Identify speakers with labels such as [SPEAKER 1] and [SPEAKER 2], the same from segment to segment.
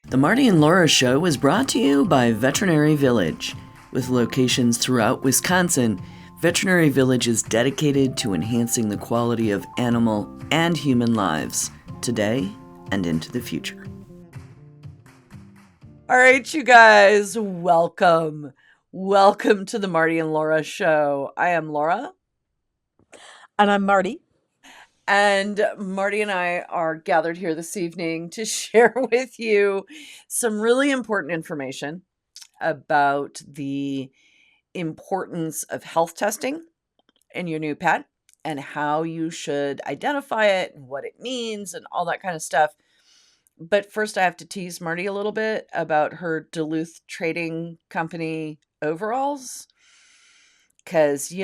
[SPEAKER 1] The Marty and Laura Show is brought to you by Veterinary Village. With locations throughout Wisconsin, Veterinary Village is dedicated to enhancing the quality of animal and human lives today and into the future. All right, you guys, welcome. Welcome to the Marty and Laura Show. I am Laura.
[SPEAKER 2] And I'm Marty.
[SPEAKER 1] And Marty and I are gathered here this evening to share with you some really important information about the importance of health testing in your new pet and how you should identify it and what it means and all that kind of stuff. But first, I have to tease Marty a little bit about her Duluth Trading Company overalls. Because,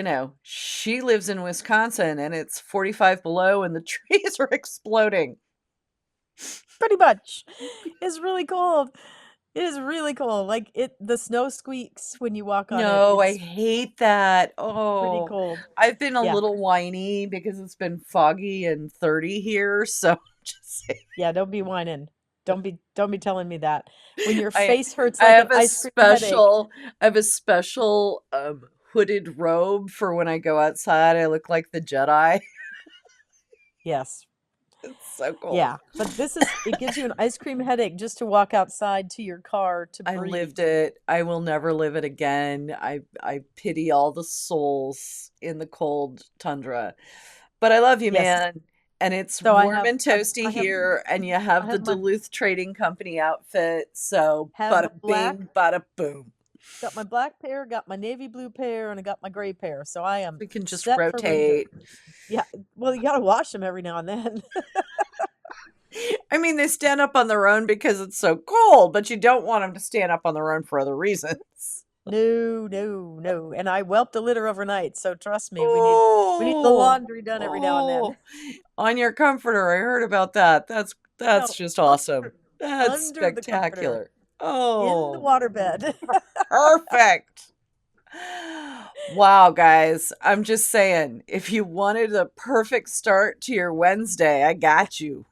[SPEAKER 1] she lives in Wisconsin and it's 45 below and the trees are exploding.
[SPEAKER 2] Pretty much. It's really cold. It is really cold. The snow squeaks when you walk on it.
[SPEAKER 1] No, I hate that.
[SPEAKER 2] pretty
[SPEAKER 1] Oh,
[SPEAKER 2] cold.
[SPEAKER 1] I've been a
[SPEAKER 2] Yeah.
[SPEAKER 1] little whiny because it's been foggy and 30 here. So just saying.
[SPEAKER 2] Yeah, don't be whining. Don't be telling me that. When your
[SPEAKER 1] I-
[SPEAKER 2] face hurts
[SPEAKER 1] I
[SPEAKER 2] like
[SPEAKER 1] have
[SPEAKER 2] an
[SPEAKER 1] a
[SPEAKER 2] ice cream headache.
[SPEAKER 1] I have a special hooded robe for when I go outside. I look like the Jedi.
[SPEAKER 2] Yes.
[SPEAKER 1] It's so cool.
[SPEAKER 2] Yeah. But it gives you an ice cream headache just to walk outside to your car to
[SPEAKER 1] I
[SPEAKER 2] breathe.
[SPEAKER 1] lived it. I will never live it again. I pity all the souls in the cold tundra. But I love you,
[SPEAKER 2] Yes.
[SPEAKER 1] man. And it's
[SPEAKER 2] So I
[SPEAKER 1] warm
[SPEAKER 2] have-
[SPEAKER 1] and toasty
[SPEAKER 2] I have-
[SPEAKER 1] here, and you have
[SPEAKER 2] I
[SPEAKER 1] the
[SPEAKER 2] have my-
[SPEAKER 1] Duluth Trading Company outfit. So
[SPEAKER 2] Have
[SPEAKER 1] bada
[SPEAKER 2] the black-
[SPEAKER 1] bing, bada boom.
[SPEAKER 2] Got my black pair, got my navy blue pair, and I got my gray pair. So I am
[SPEAKER 1] We can just
[SPEAKER 2] set for winter.
[SPEAKER 1] rotate.
[SPEAKER 2] Yeah. Well, you got to wash them every now and then.
[SPEAKER 1] I mean, they stand up on their own because it's so cold, but you don't want them to stand up on their own for other reasons.
[SPEAKER 2] No. And I whelped a litter overnight, so trust me, we need the laundry done every now and then.
[SPEAKER 1] On your comforter, I heard about that. That's
[SPEAKER 2] No,
[SPEAKER 1] just awesome. That's
[SPEAKER 2] under the comforter.
[SPEAKER 1] spectacular.
[SPEAKER 2] In the
[SPEAKER 1] Oh,
[SPEAKER 2] waterbed.
[SPEAKER 1] perfect. Wow, guys. I'm just saying, if you wanted a perfect start to your Wednesday, I got you.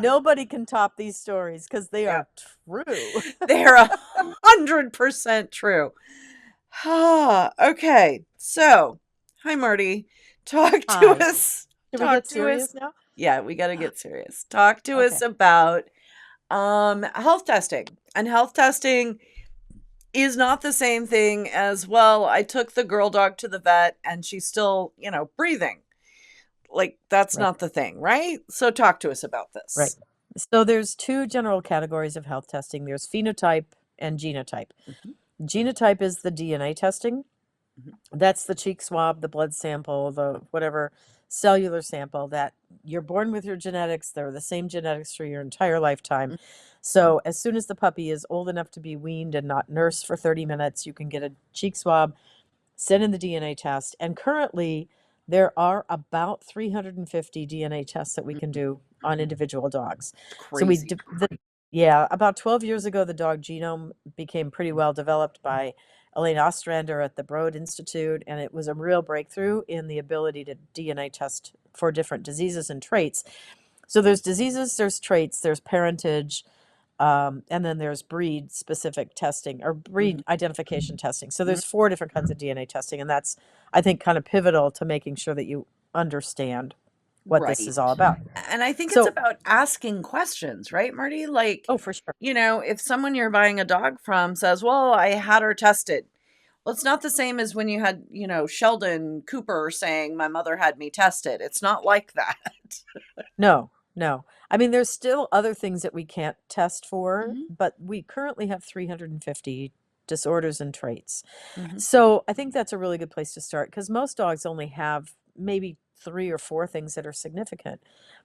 [SPEAKER 2] Nobody can top these stories because they are true.
[SPEAKER 1] They're 100% true. Okay, so hi, Marty. Talk to
[SPEAKER 2] Hi.
[SPEAKER 1] us.
[SPEAKER 2] Should we
[SPEAKER 1] Talk
[SPEAKER 2] get
[SPEAKER 1] to
[SPEAKER 2] serious
[SPEAKER 1] us.
[SPEAKER 2] now?
[SPEAKER 1] Yeah, we got to get serious. Talk to us
[SPEAKER 2] Okay.
[SPEAKER 1] about health testing. And health testing is not the same thing as, well, I took the girl dog to the vet and she's still, breathing. Like, that's
[SPEAKER 2] Right.
[SPEAKER 1] not the thing, right? So talk to us about this.
[SPEAKER 2] Right. So there's two general categories of health testing. There's phenotype and genotype.
[SPEAKER 1] Mhm.
[SPEAKER 2] Genotype is the DNA testing.
[SPEAKER 1] Mhm.
[SPEAKER 2] That's the cheek swab, the blood sample, the whatever cellular sample that you're born with your genetics. They're the same genetics for your entire lifetime.
[SPEAKER 1] Mhm.
[SPEAKER 2] So as soon as the puppy is old enough to be weaned and not nursed for 30 minutes, you can get a cheek swab, send in the DNA test. And currently, there are about 350 DNA tests that we can do on individual dogs. So
[SPEAKER 1] Crazy.
[SPEAKER 2] about 12 years ago, the dog genome became pretty well developed by Elaine Ostrander at the Broad Institute, and it was a real breakthrough in the ability to DNA test for different diseases and traits. So there's diseases, there's traits, there's parentage, and then there's breed-specific testing or breed identification testing. So there's 4 different kinds of DNA testing, and that's, I think, kind of pivotal to making sure that you understand what this is all about.
[SPEAKER 1] And I think
[SPEAKER 2] So-
[SPEAKER 1] it's about asking questions, right, Marty? Like,
[SPEAKER 2] Oh, for sure.
[SPEAKER 1] if someone you're buying a dog from says, well, I had her tested. Well, it's not the same as when you had, Sheldon Cooper saying, my mother had me tested. It's not like that.
[SPEAKER 2] No. I mean, there's still other things that we can't test for,
[SPEAKER 1] Mhm.
[SPEAKER 2] but we currently have 350 disorders and traits.
[SPEAKER 1] Mhm.
[SPEAKER 2] So I think that's a really good place to start because most dogs only have maybe 3 or 4 things that are significant.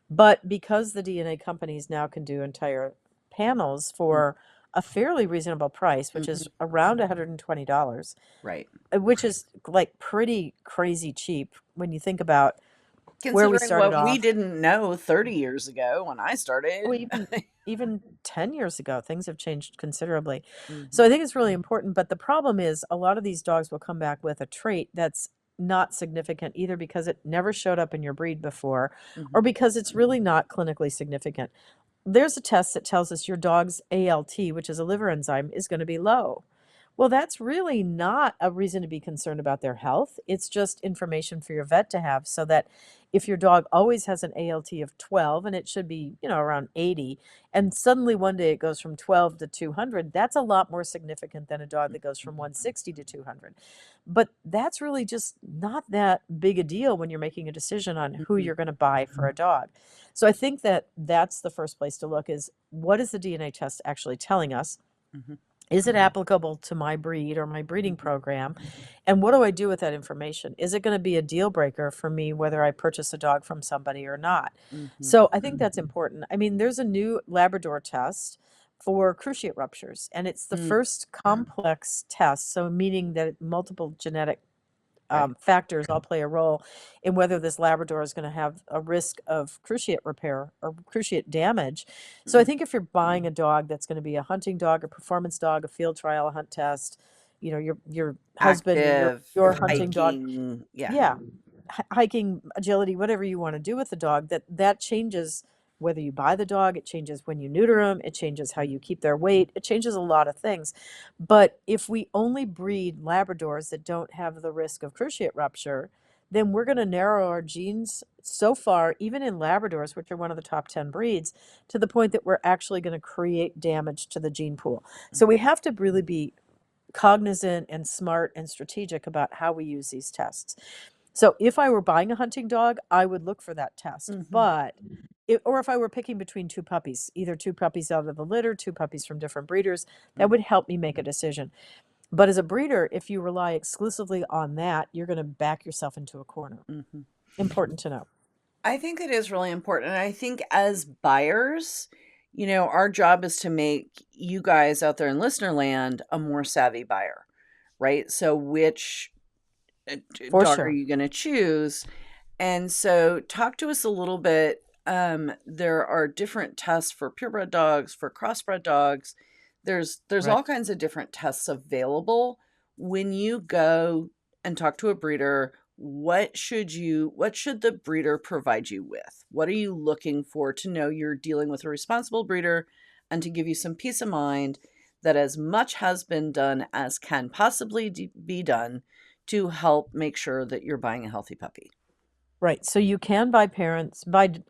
[SPEAKER 2] But because the DNA companies now can do entire panels for a fairly reasonable price, which is around $120,
[SPEAKER 1] Right.
[SPEAKER 2] which is like pretty crazy cheap when you think about where we
[SPEAKER 1] Considering
[SPEAKER 2] started
[SPEAKER 1] what we
[SPEAKER 2] off.
[SPEAKER 1] didn't know 30 years ago when I started.
[SPEAKER 2] Well, even 10 years ago, things have changed considerably.
[SPEAKER 1] Mhm.
[SPEAKER 2] So I think it's really important. But the problem is a lot of these dogs will come back with a trait that's not significant either because it never showed up in your breed before or
[SPEAKER 1] Mhm.
[SPEAKER 2] because it's really not clinically significant. there's a test that tells us your dog's ALT, which is a liver enzyme, is going to be low. Well, that's really not a reason to be concerned about their health. It's just information for your vet to have so that if your dog always has an ALT of 12 and it should be, around 80, and suddenly one day it goes from 12 to 200, that's a lot more significant than a dog that goes from 160 to 200. But that's really just not that big a deal when you're making a decision on who
[SPEAKER 1] Mhm.
[SPEAKER 2] you're going to buy for a dog. So I think that that's the first place to look is what is the DNA test actually telling us?
[SPEAKER 1] Mhm.
[SPEAKER 2] Is it applicable to my breed or my breeding program? And what do I do with that information? Is it going to be a deal breaker for me whether I purchase a dog from somebody or not?
[SPEAKER 1] Mhm.
[SPEAKER 2] So I think that's important. I mean, there's a new Labrador test for cruciate ruptures, and it's the
[SPEAKER 1] Mm.
[SPEAKER 2] first complex test. So, meaning that multiple genetic
[SPEAKER 1] Right.
[SPEAKER 2] factors all play a role in whether this Labrador is going to have a risk of cruciate repair or cruciate damage. So I
[SPEAKER 1] Mm.
[SPEAKER 2] think if you're buying a dog that's going to be a hunting dog, a performance dog, a field trial, a hunt test, your husband or your
[SPEAKER 1] Active,
[SPEAKER 2] your hunting dog,
[SPEAKER 1] hiking. Yeah.
[SPEAKER 2] yeah, hiking, agility, whatever you want to do with the dog, that changes whether you buy the dog, it changes when you neuter them, it changes how you keep their weight, it changes a lot of things. But if we only breed Labradors that don't have the risk of cruciate rupture, then we're going to narrow our genes so far, even in Labradors, which are one of the top 10 breeds, to the point that we're actually going to create damage to the gene pool. So we have to really be cognizant and smart and strategic about how we use these tests. So if I were buying a hunting dog, I would look for that test.
[SPEAKER 1] Mhm.
[SPEAKER 2] But or if I were picking between two puppies, either two puppies out of the litter, two puppies from different breeders, that
[SPEAKER 1] Mm.
[SPEAKER 2] would help me make a decision. But as a breeder, if you rely exclusively on that, you're going to back yourself into a corner.
[SPEAKER 1] Mhm.
[SPEAKER 2] Important to know.
[SPEAKER 1] I think it is really important. And I think as buyers, our job is to make you guys out there in listener land a more savvy buyer, right? So, which
[SPEAKER 2] For
[SPEAKER 1] dog are
[SPEAKER 2] sure.
[SPEAKER 1] you going to choose? And so, talk to us a little bit. There are different tests for purebred dogs, for crossbred dogs. There's
[SPEAKER 2] Right.
[SPEAKER 1] all kinds of different tests available. When you go and talk to a breeder, what should the breeder provide you with? What are you looking for to know you're dealing with a responsible breeder and to give you some peace of mind that as much has been done as can possibly be done to help make sure that you're buying a healthy puppy?
[SPEAKER 2] Right. So you can buy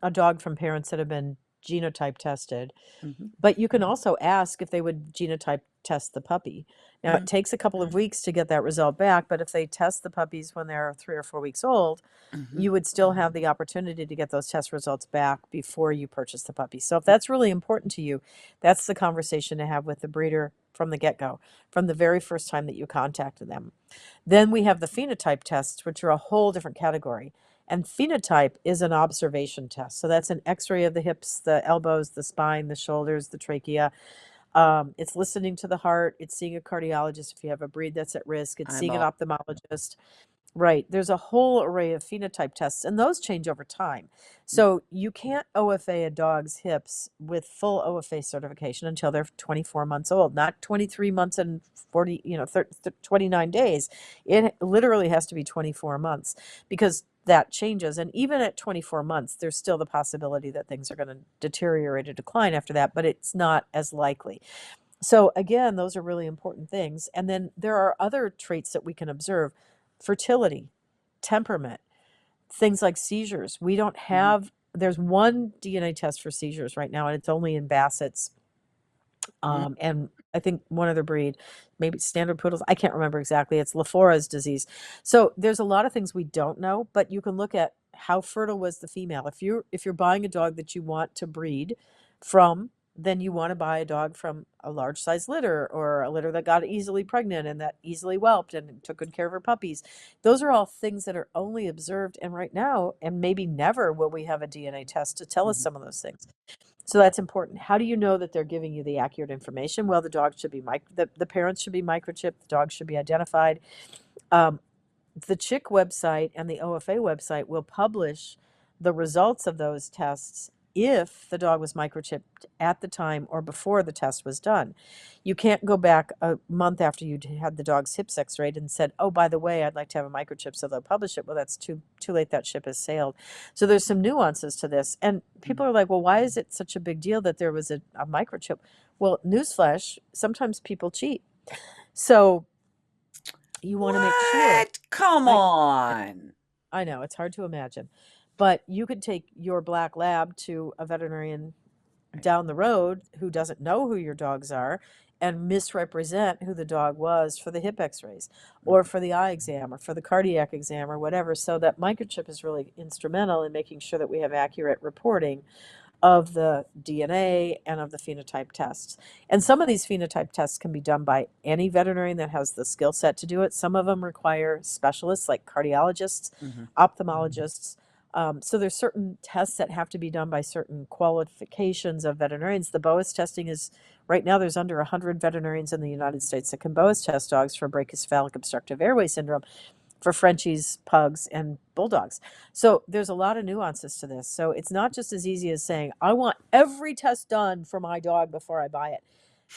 [SPEAKER 2] a dog from parents that have been genotype tested.
[SPEAKER 1] Mhm.
[SPEAKER 2] But you can also ask if they would genotype test the puppy. Now, it
[SPEAKER 1] Mm.
[SPEAKER 2] takes a couple of weeks to get that result back, but if they test the puppies when they're 3 or 4 weeks old,
[SPEAKER 1] Mhm.
[SPEAKER 2] you would still have the opportunity to get those test results back before you purchase the puppy. So if that's really important to you, that's the conversation to have with the breeder from the get-go, from the very first time that you contacted them. Then we have the phenotype tests, which are a whole different category. And phenotype is an observation test. So that's an x ray of the hips, the elbows, the spine, the shoulders, the trachea. It's listening to the heart. It's seeing a cardiologist if you have a breed that's at risk. It's seeing an
[SPEAKER 1] Eyeball.
[SPEAKER 2] ophthalmologist. Right. There's a whole array of phenotype tests, and those change over time.
[SPEAKER 1] Mm.
[SPEAKER 2] So you can't OFA a dog's hips with full OFA certification until they're 24 months old, not 23 months and 40, 29 days. It literally has to be 24 months because that changes. And even at 24 months, there's still the possibility that things are going to deteriorate or decline after that, but it's not as likely. So again, those are really important things. And then there are other traits that we can observe: fertility, temperament, things like seizures. We don't
[SPEAKER 1] Mhm.
[SPEAKER 2] have, there's one DNA test for seizures right now, and it's only in Bassett's.
[SPEAKER 1] Mm.
[SPEAKER 2] And I think one other breed, maybe standard poodles. I can't remember exactly. It's Lafora's disease. So there's a lot of things we don't know, but you can look at how fertile was the female. If you're buying a dog that you want to breed from, then you want to buy a dog from a large size litter or a litter that got easily pregnant and that easily whelped and took good care of her puppies. Those are all things that are only observed, and right now, and maybe never will we have a DNA test to tell us
[SPEAKER 1] Mhm.
[SPEAKER 2] some of those things. So that's important. How do you know that they're giving you the accurate information? Well, the dog should be the parents should be microchipped, the dog should be identified. Um, the Chick website and the OFA website will publish the results of those tests if the dog was microchipped at the time or before the test was done. You can't go back a month after you had the dog's hips x-rayed and said, oh, by the way, I'd like to have a microchip, so they'll publish it. Well, that's too late. That ship has sailed. So there's some nuances to this. And people are like, well, why is it such a big deal that there was a microchip? Well, newsflash, sometimes people cheat. So you want to make sure.
[SPEAKER 1] What? Come
[SPEAKER 2] I,
[SPEAKER 1] on.
[SPEAKER 2] I know it's hard to imagine, but you could take your black lab to a veterinarian
[SPEAKER 1] Right.
[SPEAKER 2] down the road who doesn't know who your dogs are and misrepresent who the dog was for the hip x-rays or for the eye exam or for the cardiac exam or whatever. So that microchip is really instrumental in making sure that we have accurate reporting of the DNA and of the phenotype tests. And some of these phenotype tests can be done by any veterinarian that has the skill set to do it. Some of them require specialists like cardiologists, ophthalmologists. So there's certain tests that have to be done by certain qualifications of veterinarians. The Boas testing is, right now there's under 100 veterinarians in the United States that can Boas test dogs for brachycephalic obstructive airway syndrome, for Frenchies, pugs, and bulldogs. So there's a lot of nuances to this. So it's not just as easy as saying, I want every test done for my dog before I buy it,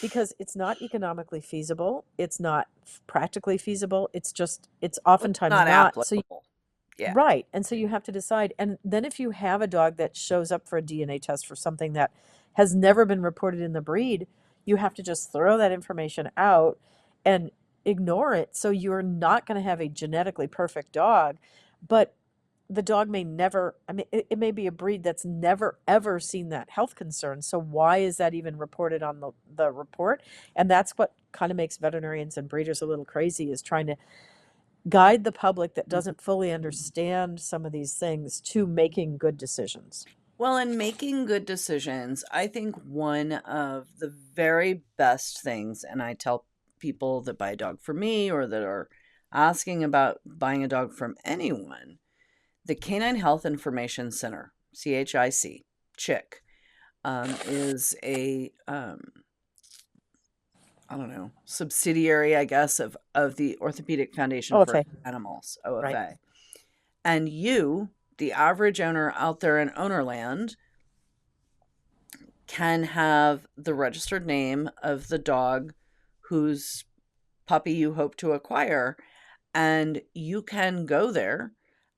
[SPEAKER 2] because it's not economically feasible. It's not practically feasible. It's oftentimes
[SPEAKER 1] Not
[SPEAKER 2] not. So
[SPEAKER 1] applicable. Yeah.
[SPEAKER 2] right. And so you have to decide. And then if you have a dog that shows up for a DNA test for something that has never been reported in the breed, you have to just throw that information out and ignore it. So you're not going to have a genetically perfect dog, but the dog may never, I mean, it may be a breed that's never ever seen that health concern. So why is that even reported on the report? And that's what kind of makes veterinarians and breeders a little crazy, is trying to guide the public that doesn't fully understand some of these things to making good decisions.
[SPEAKER 1] Well, in making good decisions, I think one of the very best things, and I tell people that buy a dog from me or that are asking about buying a dog from anyone, the Canine Health Information Center, CHIC, CHIC, is a I don't know, subsidiary, I guess, of the Orthopedic Foundation for
[SPEAKER 2] OFA.
[SPEAKER 1] Animals, OFA.
[SPEAKER 2] Right.
[SPEAKER 1] And you, the average owner out there in ownerland, can have the registered name of the dog whose puppy you hope to acquire, and you can go there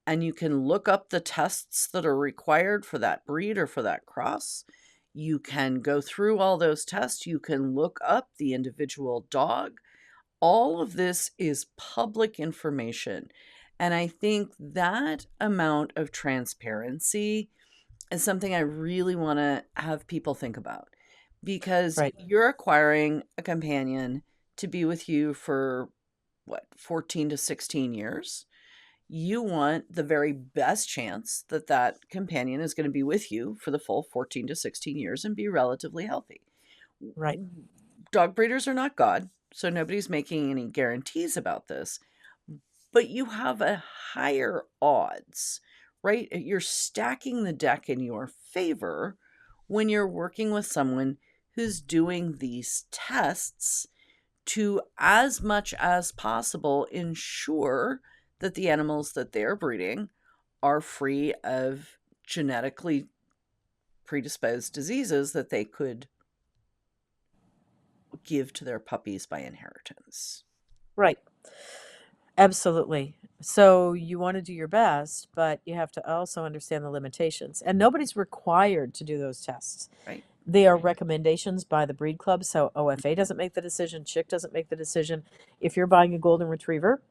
[SPEAKER 1] and you can look up the tests that are required for that breed or for that cross. You can go through all those tests. You can look up the individual dog. All of this is public information. And I think that amount of transparency is something I really want to have people think about, because
[SPEAKER 2] Right.
[SPEAKER 1] you're acquiring a companion to be with you for what, 14 to 16 years. You want the very best chance that that companion is going to be with you for the full 14 to 16 years and be relatively healthy.
[SPEAKER 2] Right.
[SPEAKER 1] Dog breeders are not God, so nobody's making any guarantees about this, but you have a higher odds, right? You're stacking the deck in your favor when you're working with someone who's doing these tests to, as much as possible, ensure that the animals that they're breeding are free of genetically predisposed diseases that they could give to their puppies by inheritance.
[SPEAKER 2] Right. Absolutely. So you want to do your best, but you have to also understand the limitations. And nobody's required to do those tests.
[SPEAKER 1] Right.
[SPEAKER 2] They are recommendations by the breed club. So OFA doesn't make the decision, CHIC doesn't make the decision. If you're buying a golden retriever,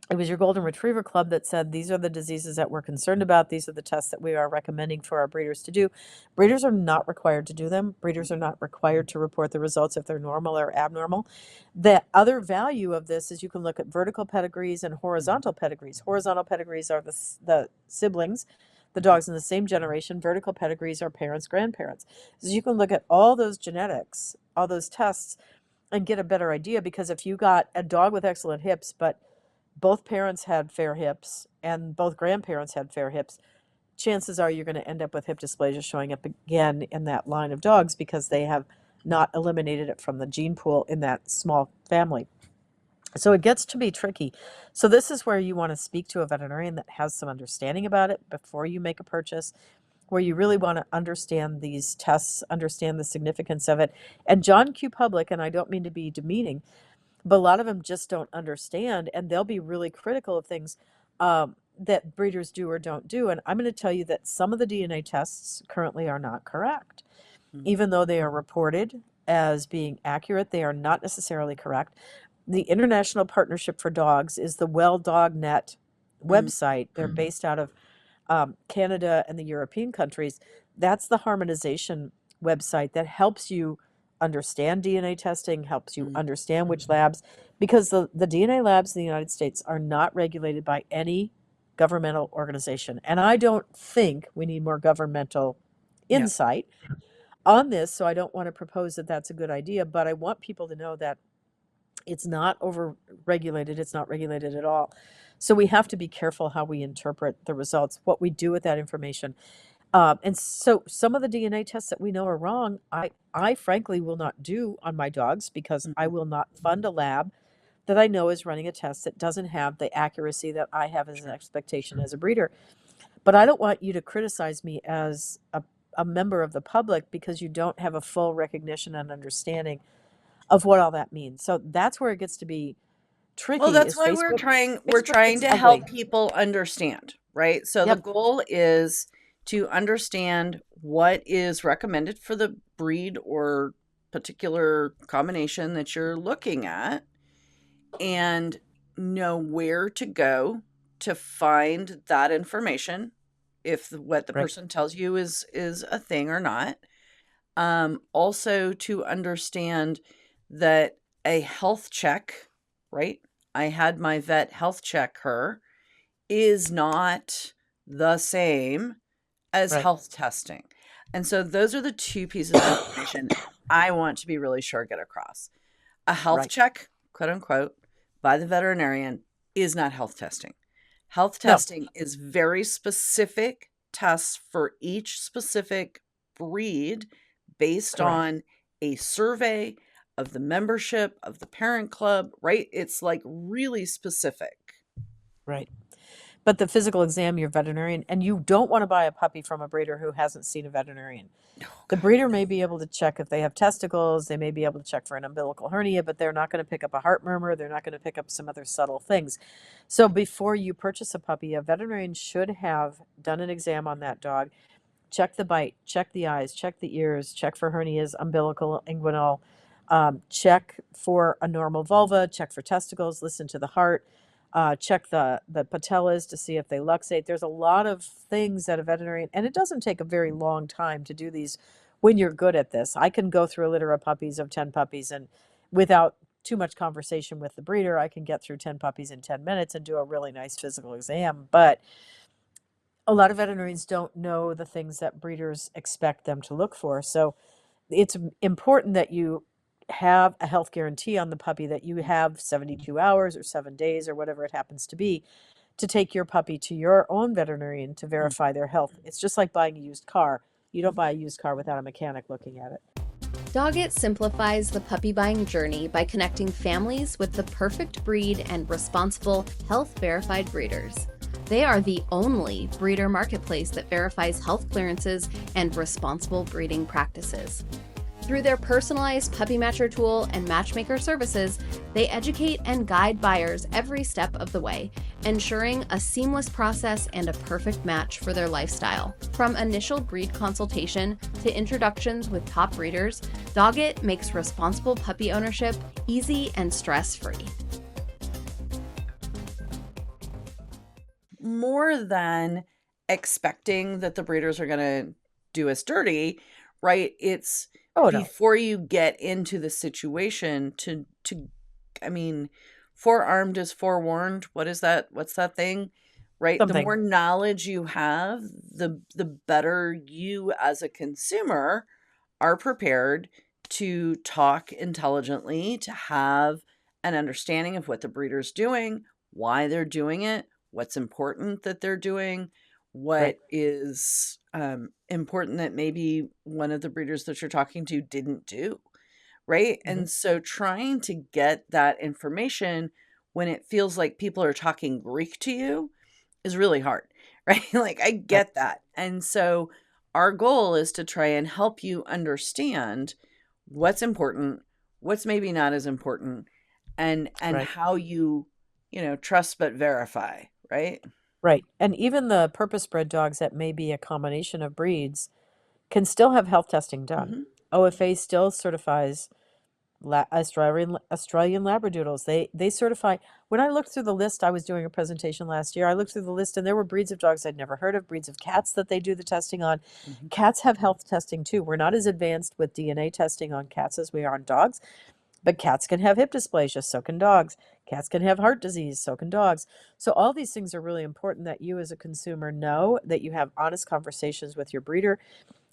[SPEAKER 2] it was your golden retriever club that said, these are the diseases that we're concerned about. These are the tests that we are recommending for our breeders to do. Breeders are not required to do them. Breeders are not required to report the results if they're normal or abnormal. The other value of this is you can look at vertical pedigrees and horizontal pedigrees. Horizontal pedigrees are the siblings, the dogs in the same generation. Vertical pedigrees are parents, grandparents. So you can look at all those genetics, all those tests, and get a better idea. Because if you got a dog with excellent hips, but both parents had fair hips and both grandparents had fair hips, chances are you're going to end up with hip dysplasia showing up again in that line of dogs because they have not eliminated it from the gene pool in that small family. So it gets to be tricky. So this is where you want to speak to a veterinarian that has some understanding about it before you make a purchase. where you really want to understand these tests, understand the significance of it. And John Q. Public, and I don't mean to be demeaning, but a lot of them just don't understand, and they'll be really critical of things that breeders do or don't do. And I'm going to tell you that some of the DNA tests currently are not correct.
[SPEAKER 1] Mm.
[SPEAKER 2] Even though they are reported as being accurate, they are not necessarily correct. The International Partnership for Dogs is the Well Dog Net
[SPEAKER 1] Mm.
[SPEAKER 2] website. They're based out of Canada and the European countries. That's the harmonization website that helps you understand DNA testing, helps you
[SPEAKER 1] Mm.
[SPEAKER 2] understand which labs, because the DNA labs in the United States are not regulated by any governmental organization. And I don't think we need more governmental
[SPEAKER 1] Yeah.
[SPEAKER 2] insight on this, so I don't want to propose that that's a good idea, but I want people to know that it's not over regulated, it's not regulated at all. So we have to be careful how we interpret the results, what we do with that information. And so some of the DNA tests that we know are wrong, I frankly will not do on my dogs because I
[SPEAKER 1] Mhm.
[SPEAKER 2] will not fund a lab that I know is running a test that doesn't have the accuracy that I have as an
[SPEAKER 1] Sure.
[SPEAKER 2] expectation as a breeder. But I don't want you to criticize me as a member of the public because you don't have a full recognition and understanding of what all that means. So that's where it gets to be
[SPEAKER 1] Well,
[SPEAKER 2] tricky
[SPEAKER 1] that's
[SPEAKER 2] is
[SPEAKER 1] why we're
[SPEAKER 2] Facebook.
[SPEAKER 1] trying we're
[SPEAKER 2] Facebook
[SPEAKER 1] trying
[SPEAKER 2] gets
[SPEAKER 1] to help
[SPEAKER 2] ugly.
[SPEAKER 1] people understand, right? So the
[SPEAKER 2] Yep.
[SPEAKER 1] goal is to understand what is recommended for the breed or particular combination that you're looking at and know where to go to find that information if what the
[SPEAKER 2] Right.
[SPEAKER 1] person tells you is a thing or not. Also to understand that a health check, right? I had my vet health check her, is not the same as
[SPEAKER 2] Right.
[SPEAKER 1] health testing. And so those are the two pieces of information I want to be really sure get across. A health
[SPEAKER 2] Right.
[SPEAKER 1] check, quote unquote, by the veterinarian is not health testing. Health
[SPEAKER 2] No.
[SPEAKER 1] testing is very specific tests for each specific breed based
[SPEAKER 2] Correct.
[SPEAKER 1] on a survey of the membership of the parent club, right? It's like really specific.
[SPEAKER 2] Right. But the physical exam, your veterinarian, and you don't want to buy a puppy from a breeder who hasn't seen a veterinarian.
[SPEAKER 1] Oh,
[SPEAKER 2] The
[SPEAKER 1] God,
[SPEAKER 2] breeder may
[SPEAKER 1] no.
[SPEAKER 2] be able to check if they have testicles, they may be able to check for an umbilical hernia, but they're not going to pick up a heart murmur, they're not going to pick up some other subtle things. So before you purchase a puppy, a veterinarian should have done an exam on that dog, check the bite, check the eyes, check the ears, check for hernias, umbilical, inguinal, check for a normal vulva, check for testicles, listen to the heart, check the patellas to see if they luxate. There's a lot of things that a veterinarian, and it doesn't take a very long time to do these when you're good at this. I can go through a litter of puppies of 10 puppies, and without too much conversation with the breeder, I can get through 10 puppies in 10 minutes and do a really nice physical exam. But a lot of veterinarians don't know the things that breeders expect them to look for. So it's important that you have a health guarantee on the puppy, that you have 72 hours or 7 days or whatever it happens to be to take your puppy to your own veterinarian to verify their health. It's just like buying a used car. You don't buy a used car without a mechanic looking at it.
[SPEAKER 3] Doggett simplifies the puppy buying journey by connecting families with the perfect breed and responsible, health-verified breeders. They are the only breeder marketplace that verifies health clearances and responsible breeding practices. Through their personalized puppy matcher tool and matchmaker services, they educate and guide buyers every step of the way, ensuring a seamless process and a perfect match for their lifestyle. From initial breed consultation to introductions with top breeders, Doggett makes responsible puppy ownership easy and stress-free.
[SPEAKER 1] More than expecting that the breeders are going to do us dirty, right? It's
[SPEAKER 2] Oh, no.
[SPEAKER 1] before you get into the situation to I mean, forearmed is forewarned. What is that? What's that thing? Right? The
[SPEAKER 2] Something.
[SPEAKER 1] more knowledge you have, the better you as a consumer are prepared to talk intelligently, to have an understanding of what the breeder's doing, why they're doing it, what's important that they're doing,
[SPEAKER 2] Right.
[SPEAKER 1] what is important that maybe one of the breeders that you're talking to didn't do, right?
[SPEAKER 2] Mm-hmm.
[SPEAKER 1] And so trying to get that information when it feels like people are talking Greek to you is really hard, right? Like I
[SPEAKER 2] Right.
[SPEAKER 1] get that. And so our goal is to try and help you understand what's important, what's maybe not as important, and
[SPEAKER 2] Right.
[SPEAKER 1] how you trust but verify, right?
[SPEAKER 2] Right. And even the purpose bred dogs that may be a combination of breeds can still have health testing done.
[SPEAKER 1] Hmm.
[SPEAKER 2] OFA still certifies Australian Labradoodles. They certify. When I looked through the list, I was doing a presentation last year. I looked through the list, and there were breeds of dogs I'd never heard of, breeds of cats that they do the testing on.
[SPEAKER 1] Hmm.
[SPEAKER 2] Cats have health testing too. We're not as advanced with DNA testing on cats as we are on dogs, but cats can have hip dysplasia, so can dogs. Cats can have heart disease, so can dogs. So all these things are really important that you as a consumer know, that you have honest conversations with your breeder.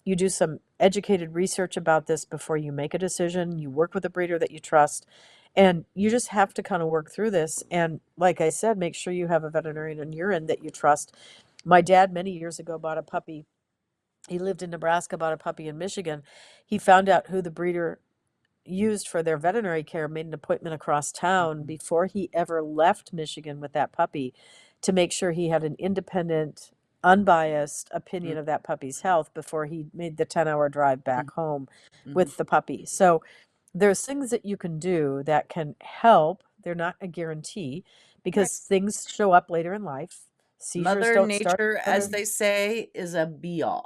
[SPEAKER 2] You do some educated research about this before you make a decision. You work with a breeder that you trust, and you just have to kind of work through this. And like I said, make sure you have a veterinarian on your end that you trust. My dad, many years ago, bought a puppy. He lived in Nebraska, bought a puppy in Michigan. He found out who the breeder used for their veterinary care, made an appointment across town before he ever left Michigan with that puppy to make sure he had an independent, unbiased opinion of that puppy's health before he made the 10-hour drive back home
[SPEAKER 1] Hmm.
[SPEAKER 2] with the puppy. So there's things that you can do that can help. They're not a guarantee because things show up later in life. Seizures
[SPEAKER 1] Mother
[SPEAKER 2] don't start.
[SPEAKER 1] Nature, as they say, is a biatch.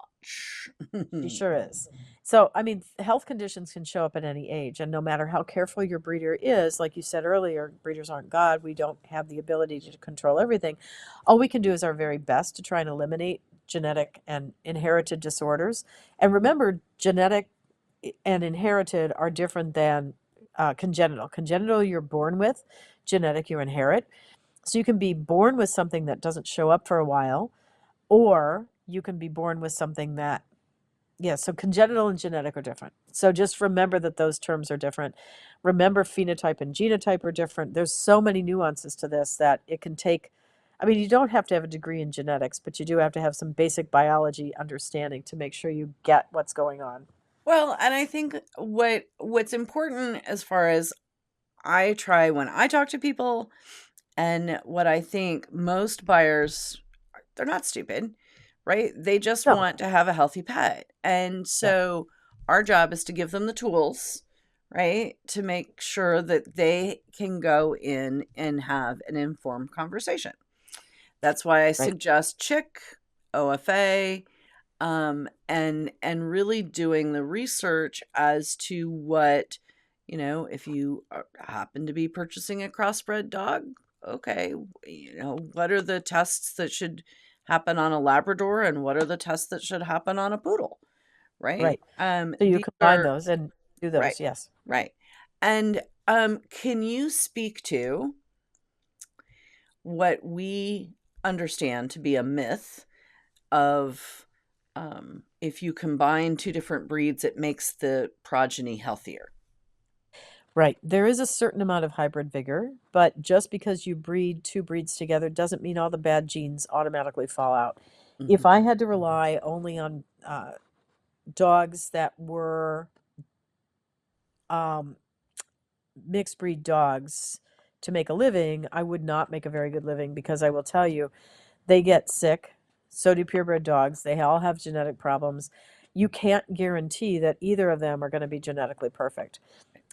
[SPEAKER 2] She sure is. So, I mean, health conditions can show up at any age, and no matter how careful your breeder is, like you said earlier, breeders aren't God. We don't have the ability to control everything. All we can do is our very best to try and eliminate genetic and inherited disorders. And remember, genetic and inherited are different than congenital. Congenital, you're born with, genetic, you inherit. So you can be born with something that doesn't show up for a while, or you can be born with something that, yeah, so congenital and genetic are different. So just remember that those terms are different. Remember, phenotype and genotype are different. There's so many nuances to this that it can take. I mean, you don't have to have a degree in genetics, but you do have to have some basic biology understanding to make sure you get what's going on.
[SPEAKER 1] Well, and I think what's important as far as I try when I talk to people, and what I think most buyers, they're not stupid, right? They just
[SPEAKER 2] No.
[SPEAKER 1] want to have a healthy pet. And so our job is to give them the tools, right? To make sure that they can go in and have an informed conversation. That's why I
[SPEAKER 2] Right.
[SPEAKER 1] suggest Chick, OFA, and really doing the research as to what, if you happen to be purchasing a crossbred dog, okay, what are the tests that should happen on a Labrador and what are the tests that should happen on a poodle, right?
[SPEAKER 2] Right. So you
[SPEAKER 1] These
[SPEAKER 2] combine
[SPEAKER 1] are
[SPEAKER 2] those and do
[SPEAKER 1] right,
[SPEAKER 2] those, yes.
[SPEAKER 1] right. And can you speak to what we understand to be a myth of if you combine two different breeds, it makes the progeny healthier?
[SPEAKER 2] Right. There is a certain amount of hybrid vigor, but just because you breed two breeds together doesn't mean all the bad genes automatically fall out. If
[SPEAKER 1] Mhm.
[SPEAKER 2] I had to rely only on dogs that were um, mixed breed dogs to make a living, I would not make a very good living because I will tell you, they get sick. So do purebred dogs. They all have genetic problems. You can't guarantee that either of them are going to be genetically perfect.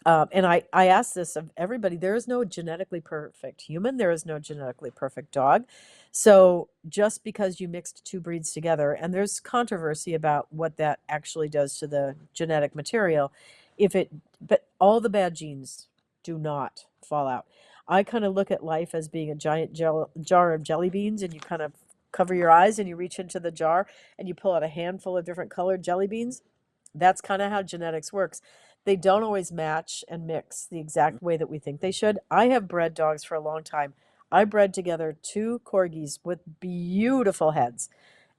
[SPEAKER 2] And I ask this of everybody. There is no genetically perfect human. There is no genetically perfect dog. So just because you mixed two breeds together, and there's controversy about what that actually does to the genetic material, but all the bad genes do not fall out. I kind of look at life as being a giant jar of jelly beans, and you kind of cover your eyes and you reach into the jar and you pull out a handful of different colored jelly beans. That's kind of how genetics works. They don't always match and mix the exact way that we think they should. I have bred dogs for a long time. I bred together two corgis with beautiful heads,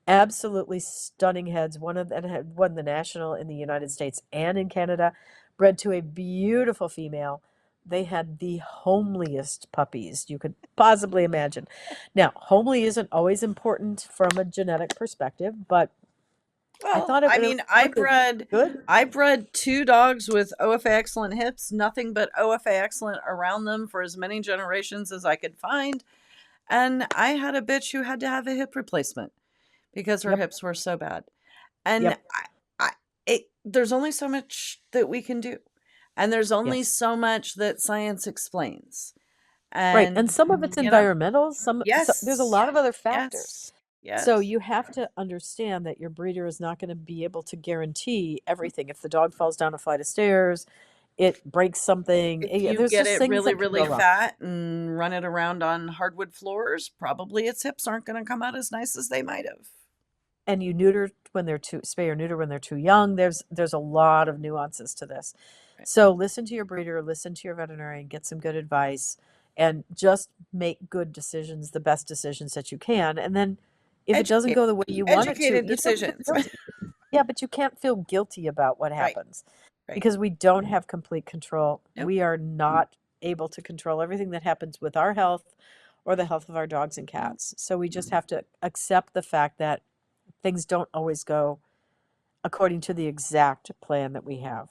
[SPEAKER 2] absolutely stunning heads. One of them had won the national in the United States and in Canada, bred to a beautiful female. They had the homeliest puppies you could possibly imagine. Now, homely isn't always important from a genetic perspective, but I
[SPEAKER 1] Well,
[SPEAKER 2] thought it
[SPEAKER 1] I
[SPEAKER 2] really
[SPEAKER 1] mean, I
[SPEAKER 2] looked
[SPEAKER 1] bred
[SPEAKER 2] good.
[SPEAKER 1] I bred two dogs with OFA excellent hips, nothing but OFA excellent around them for as many generations as I could find. And I had a bitch who had to have a hip replacement because her
[SPEAKER 2] Yep.
[SPEAKER 1] hips were so bad. And
[SPEAKER 2] Yep.
[SPEAKER 1] there's only so much that we can do. And there's only
[SPEAKER 2] Yes.
[SPEAKER 1] so much that science explains.
[SPEAKER 2] Right. And
[SPEAKER 1] And,
[SPEAKER 2] some of it's
[SPEAKER 1] you know,
[SPEAKER 2] environmental, there's a
[SPEAKER 1] yes,
[SPEAKER 2] lot of other factors.
[SPEAKER 1] yes,
[SPEAKER 2] So
[SPEAKER 1] yes.
[SPEAKER 2] you have to understand that your breeder is not going to be able to guarantee everything. If the dog falls down a flight of stairs, it breaks something.
[SPEAKER 1] If you
[SPEAKER 2] There's
[SPEAKER 1] get
[SPEAKER 2] just
[SPEAKER 1] it
[SPEAKER 2] things
[SPEAKER 1] really,
[SPEAKER 2] that can
[SPEAKER 1] really
[SPEAKER 2] go wrong.
[SPEAKER 1] fat and run it around on hardwood floors, probably its hips aren't going to come out as nice as they might have.
[SPEAKER 2] And you neuter when they're too spay or neuter when they're too young. There's a lot of nuances to this.
[SPEAKER 1] Right.
[SPEAKER 2] So listen to your breeder, listen to your veterinarian, get some good advice, and just make good decisions, the best decisions that you can. And then if it doesn't go the way you want it to,
[SPEAKER 1] Educated
[SPEAKER 2] you don't feel
[SPEAKER 1] decisions.
[SPEAKER 2] guilty. Yeah, but you can't feel guilty about what
[SPEAKER 1] Right,
[SPEAKER 2] happens
[SPEAKER 1] right.
[SPEAKER 2] because we don't have complete control.
[SPEAKER 1] Nope.
[SPEAKER 2] We are not able to control everything that happens with our health or the health of our dogs and cats. So we just have to accept the fact that things don't always go according to the exact plan that we have.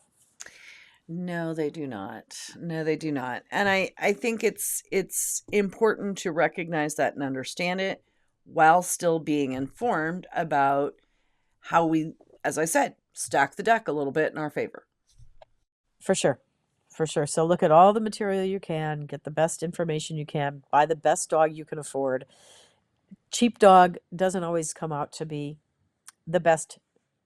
[SPEAKER 1] No, they do not. No, they do not. And I think it's important to recognize that and understand it while still being informed about how we, as I said, stack the deck a little bit in our favor.
[SPEAKER 2] For sure. For sure. So look at all the material you can, get the best information you can, buy the best dog you can afford. Cheap dog doesn't always come out to be the best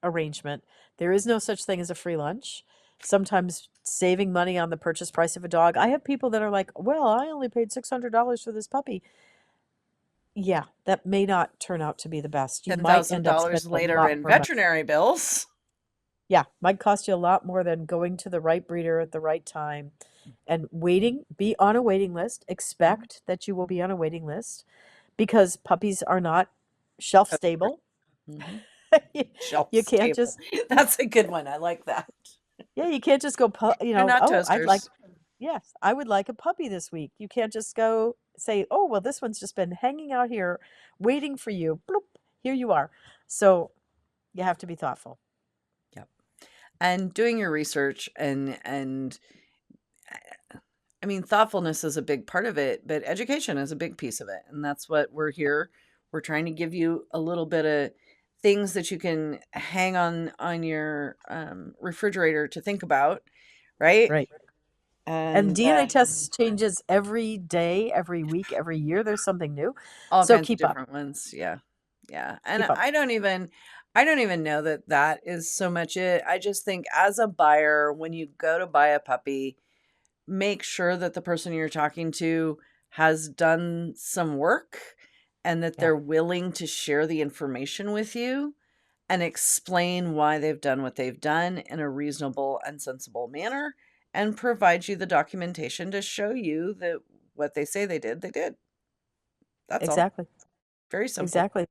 [SPEAKER 2] arrangement. There is no such thing as a free lunch. Sometimes saving money on the purchase price of a dog. I have people that are like, well, I only paid $600 for this puppy. Yeah, that may not turn out to be the best. You might end up
[SPEAKER 1] $10,000
[SPEAKER 2] spending a
[SPEAKER 1] later
[SPEAKER 2] lot
[SPEAKER 1] in
[SPEAKER 2] more money.
[SPEAKER 1] veterinary bills.
[SPEAKER 2] Yeah, might cost you a lot more than going to the right breeder at the right time and waiting. Be on a waiting list. Expect that you will be on a waiting list because puppies are not shelf stable.
[SPEAKER 1] Mhm.
[SPEAKER 2] You
[SPEAKER 1] Shelf
[SPEAKER 2] you can't
[SPEAKER 1] stable.
[SPEAKER 2] just,
[SPEAKER 1] That's a good one. I like that.
[SPEAKER 2] yeah, you can't just go,
[SPEAKER 1] They're not
[SPEAKER 2] oh,
[SPEAKER 1] toasters.
[SPEAKER 2] yes, I would like a puppy this week. You can't just go say, oh, well, this one's just been hanging out here waiting for you. Bloop, here you are. So you have to be thoughtful.
[SPEAKER 1] Yep. And doing your research and I mean, thoughtfulness is a big part of it, but education is a big piece of it. And that's what we're here. We're trying to give you a little bit of things that you can hang on your refrigerator to think about, right?
[SPEAKER 2] Right. And
[SPEAKER 1] And
[SPEAKER 2] DNA tests changes every day, every week, every year. There's something new.
[SPEAKER 1] all
[SPEAKER 2] So
[SPEAKER 1] kinds of
[SPEAKER 2] keep up.
[SPEAKER 1] different ones. Yeah. Yeah. And
[SPEAKER 2] Keep up.
[SPEAKER 1] I don't even know that that is so much it. I just think as a buyer, when you go to buy a puppy, make sure that the person you're talking to has done some work and that
[SPEAKER 2] Yeah.
[SPEAKER 1] they're willing to share the information with you and explain why they've done what they've done in a reasonable and sensible manner and provide you the documentation to show you that what they say they did, they did. That's all.
[SPEAKER 2] Exactly.
[SPEAKER 1] Very simple.
[SPEAKER 2] Exactly.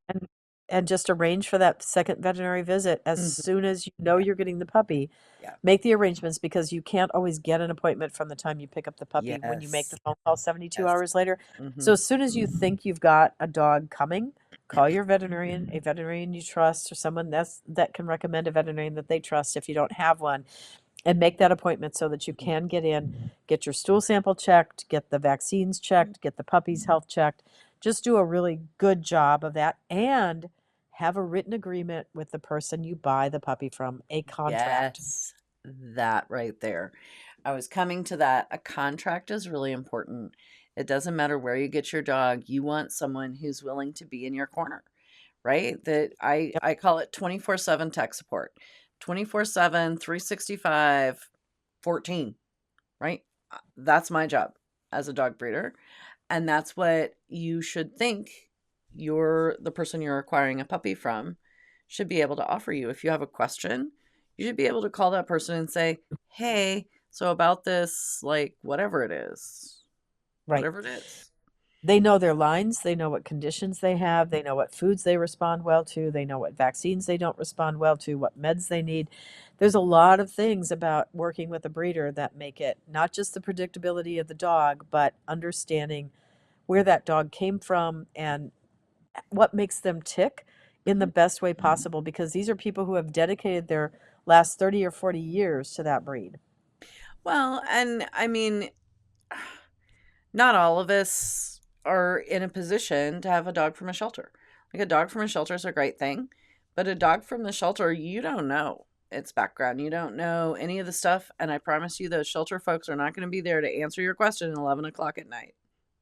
[SPEAKER 2] And just arrange for that second veterinary visit as
[SPEAKER 1] Mhm.
[SPEAKER 2] soon as you know you're getting the puppy.
[SPEAKER 1] Yeah.
[SPEAKER 2] Make the arrangements because you can't always get an appointment from the time you pick up the puppy when you make the
[SPEAKER 1] Yes.
[SPEAKER 2] phone call 72
[SPEAKER 1] Yes.
[SPEAKER 2] hours later. So
[SPEAKER 1] Mhm.
[SPEAKER 2] as soon as you think you've got a dog coming, call your veterinarian, a veterinarian you trust, or someone that can recommend a veterinarian that they trust if you don't have one, and make that appointment so that you can get in, get your stool sample checked, get the vaccines checked, get the puppy's health checked. Just do a really good job of that and have a written agreement with the person you buy the puppy from, a contract.
[SPEAKER 1] Yes. That right there. I was coming to that. A contract is really important. It doesn't matter where you get your dog. You want someone who's willing to be in your corner, right? That
[SPEAKER 2] Yep.
[SPEAKER 1] I call it 24/7 tech support. 24/7, 365, 14, right? That's my job as a dog breeder. And that's what you should think the person you're acquiring a puppy from should be able to offer you. If you have a question, you should be able to call that person and say, hey, so about this, like whatever it is,
[SPEAKER 2] Right.
[SPEAKER 1] whatever it is.
[SPEAKER 2] They know their lines, they know what conditions they have, they know what foods they respond well to, they know what vaccines they don't respond well to, what meds they need. There's a lot of things about working with a breeder that make it not just the predictability of the dog, but understanding where that dog came from and what makes them tick in the
[SPEAKER 1] Mhm.
[SPEAKER 2] best way possible because these are people who have dedicated their last 30 or 40 years to that breed.
[SPEAKER 1] Well, and I mean, not all of us are in a position to have a dog from a shelter. Like a dog from a shelter is a great thing, But a dog from the shelter, you don't know its background. You don't know any of the stuff. And I promise you, those shelter folks are not going to be there to answer your question at 11 o'clock at night.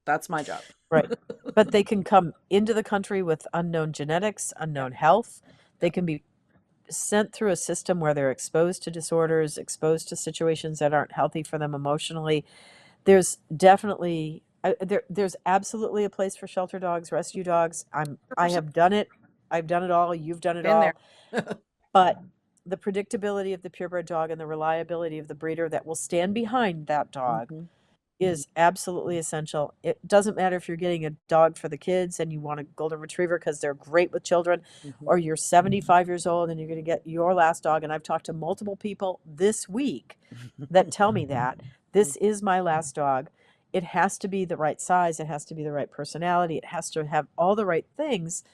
[SPEAKER 1] That's my job.
[SPEAKER 2] Right. But they can come into the country with unknown genetics, unknown health. They can be sent through a system where they're exposed to disorders, exposed to situations that aren't healthy for them emotionally. There's definitely there's absolutely a place for shelter dogs, rescue dogs. I have done it. I've done it all. You've done it
[SPEAKER 1] Been
[SPEAKER 2] all.
[SPEAKER 1] there.
[SPEAKER 2] But the predictability of the purebred dog and the reliability of the breeder that will stand behind that dog
[SPEAKER 1] Mhm.
[SPEAKER 2] is absolutely essential. It doesn't matter if you're getting a dog for the kids and you want a golden retriever because they're great with children,
[SPEAKER 1] Mhm.
[SPEAKER 2] or you're 75 years old and you're going to get your last dog. And I've talked to multiple people this week that tell me that this is my last dog. It has to be the right size. It has to be the right personality. It has to have all the right things,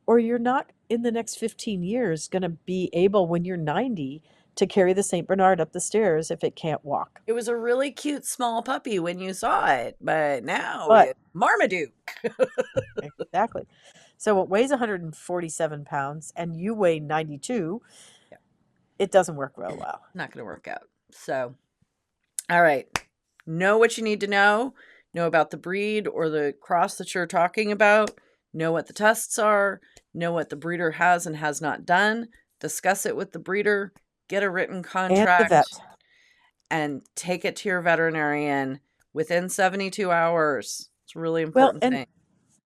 [SPEAKER 2] or you're not in the next 15 years going to be able, when you're 90, to carry the St. Bernard up the stairs if it can't walk.
[SPEAKER 1] It was a really cute small puppy when you saw it, but now
[SPEAKER 2] But
[SPEAKER 1] it's Marmaduke.
[SPEAKER 2] exactly. So it weighs 147 pounds and you weigh 92.
[SPEAKER 1] Yeah.
[SPEAKER 2] It doesn't work real well.
[SPEAKER 1] Not going to work out. So, all right. Know what you need to know. Know about the breed or the cross that you're talking about. Know what the tests are. Know what the breeder has and has not done. Discuss it with the breeder. Get a written
[SPEAKER 2] And the
[SPEAKER 1] contract
[SPEAKER 2] vet.
[SPEAKER 1] and take it to your veterinarian within 72 hours. It's a really
[SPEAKER 2] Well,
[SPEAKER 1] important thing.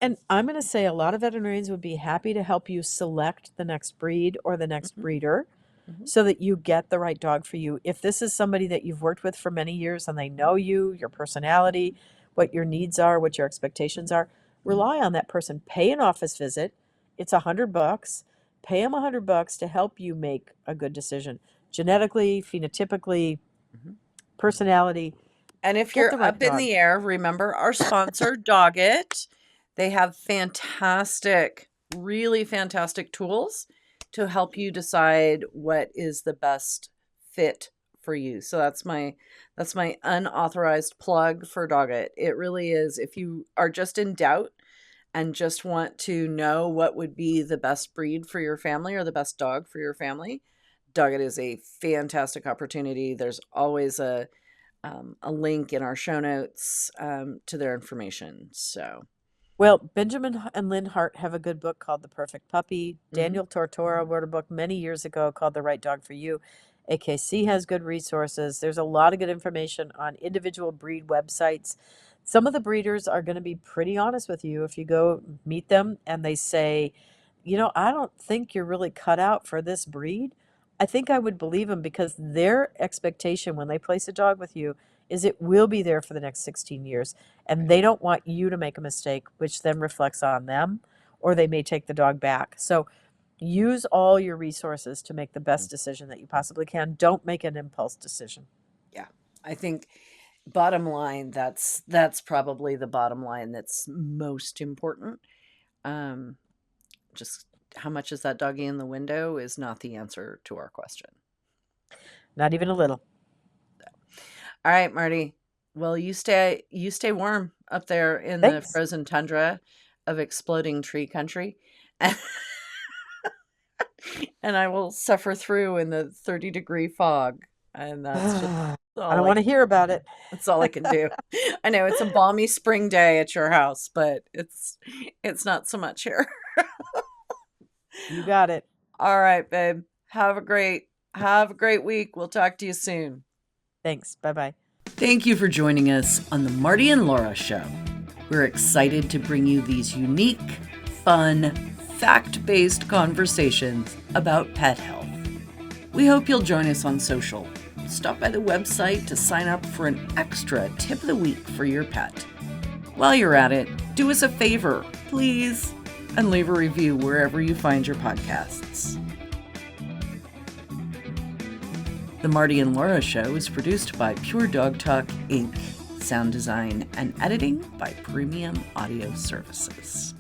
[SPEAKER 2] and I'm going to say a lot of veterinarians would be happy to help you select the next breed or the next
[SPEAKER 1] Mhm.
[SPEAKER 2] breeder
[SPEAKER 1] Mhm.
[SPEAKER 2] so that you get the right dog for you. If this is somebody that you've worked with for many years and they know you, your personality, what your needs are, what your expectations are, rely on that person. Pay an office visit. It's $100. Pay them $100 to help you make a good decision. Genetically, phenotypically,
[SPEAKER 1] Mhm.
[SPEAKER 2] personality.
[SPEAKER 1] And if
[SPEAKER 2] Get
[SPEAKER 1] you're
[SPEAKER 2] the right
[SPEAKER 1] up in
[SPEAKER 2] dog.
[SPEAKER 1] the air, remember our sponsor, Doggit. They have fantastic, really fantastic tools to help you decide what is the best fit for you. So that's my unauthorized plug for Doggit. It really is. If you are just in doubt and just want to know what would be the best breed for your family or the best dog for your family, Doggit is a fantastic opportunity. There's always a link in our show notes to their information. So,
[SPEAKER 2] Well, Benjamin and Lynn Hart have a good book called The Perfect Puppy.
[SPEAKER 1] mhm.
[SPEAKER 2] Daniel Tortora wrote a book many years ago called The Right Dog for You. AKC has good resources. There's a lot of good information on individual breed websites. Some of the breeders are going to be pretty honest with you if you go meet them and they say, I don't think you're really cut out for this breed. I think I would believe them because their expectation when they place a dog with you is it will be there for the next 16 years. And they don't want you to make a mistake, which then reflects on them, or they may take the dog back. So use all your resources to make the best decision that you possibly can. Don't make an impulse decision.
[SPEAKER 1] Yeah, I think bottom line, that's probably the bottom line that's most important. Just how much is that doggy in the window is not the answer to our question.
[SPEAKER 2] Not even a little.
[SPEAKER 1] All right, Marty. Well, you stay warm up there in the
[SPEAKER 2] Thanks.
[SPEAKER 1] frozen tundra of exploding tree country. And I will suffer through in the 30-degree fog. And that's just
[SPEAKER 2] I
[SPEAKER 1] all
[SPEAKER 2] don't want to hear about it.
[SPEAKER 1] that's all I can do. I know it's a balmy spring day at your house, but it's not so much here.
[SPEAKER 2] You got it.
[SPEAKER 1] All right, babe. Have a great week. We'll talk to you soon.
[SPEAKER 2] Thanks. Bye-bye.
[SPEAKER 1] Thank you for joining us on the Marty and Laura Show. We're excited to bring you these unique, fun, fact-based conversations about pet health. We hope you'll join us on social. Stop by the website to sign up for an extra tip of the week for your pet. While you're at it, do us a favor, please, and leave a review wherever you find your podcasts. The Marty and Laura Show is produced by Pure Dog Talk, Inc. Sound design and editing by Premium Audio Services.